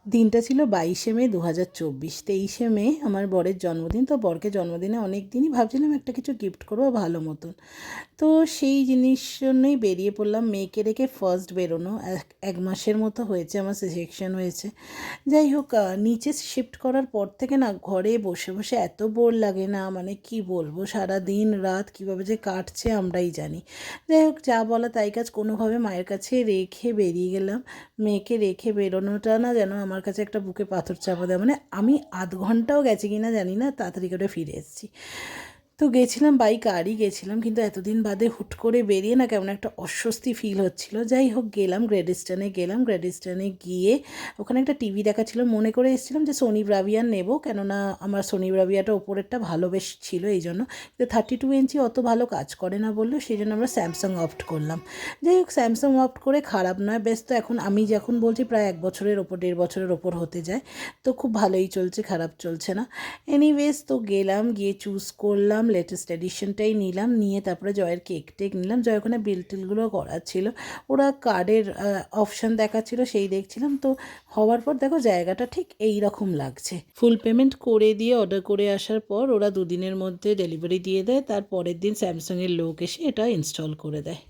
দিনটা ছিল 22শে মে 2024। 23শে মে আমার বরের জন্মদিন। তো বরকে জন্মদিনে অনেক দিনই ভাবছিলাম একটা কিছু গিফট করবো ভালো মতন। তো সেই জিনিস জন্যই বেরিয়ে পড়লাম। মেয়েকে রেখে ফার্স্ট বেরোনো, এক মাসের মতো হয়েছে আমার সিজেকশন হয়েছে। যাই হোক, নিচে শিফট করার পর থেকে না ঘরে বসে বসে এত বোর লাগে না, মানে কি বলবো, সারা দিন রাত কীভাবে যে কাটছে আমরাই জানি। যাই হোক, যা বলা তাই কাজ, কোনোভাবে মায়ের কাছে রেখে বেরিয়ে গেলাম। মেয়েকে রেখে বেরোনোটা না যেন আমার কাছে একটা বুকে পাথর চাপা দেয়, মানে আমি আধ ঘন্টাও গেছে কিনা জানি না, তাড়াতাড়ি করে ফিরে এসেছি। তো গেছিলাম, বাই কারই গেছিলাম, কিন্তু এতদিন বাদে হুট করে বেরিয়ে না কেমন একটা অস্বস্তি ফিল হচ্ছিল। যাই হোক, গেলাম গ্রেডিস্টানে, গ্রেডিস্টানে গিয়ে ওখানে একটা টিভি দেখা ছিল, মনে করে এসেছিলাম যে সোনি ব্রাভিয়ার নেব, কেননা আমার সোনি ব্রাভিয়াটা ওপরেরটা ভালো বেশ ছিল এই জন্য। কিন্তু 32 ইঞ্চি অত ভালো কাজ করে না বললো, সেই জন্য আমরা স্যামসাং অপ্ট করলাম। যাই হোক, স্যামসাং অপ্ট করে খারাপ নয়, বেশ। তো এখন আমি যখন বলছি প্রায় 1 বছরের ওপর, 1.5 বছরের ওপর হতে যায়, তো খুব ভালোই চলছে, খারাপ চলছে না। এনিওয়েজ, তো গেলাম, গিয়ে চুজ করলাম, লেটেস্ট এডিশনটাই নিলাম, নিয়ে তারপরে জয়ের কেক টেক নিলাম। জয় ওখানে বিল টিলগুলো করার ছিল, ওরা কার্ডের অপশান দেখাচ্ছিল, সেই দেখছিলাম। তো হওয়ার পর দেখো জায়গাটা ঠিক এই রকম লাগছে। ফুল পেমেন্ট করে দিয়ে অর্ডার করে আসার পর ওরা 2 দিনের মধ্যে ডেলিভারি দিয়ে দেয়, তার পরের দিন স্যামসাংয়ের লোক এসে এটা ইনস্টল করে দেয়।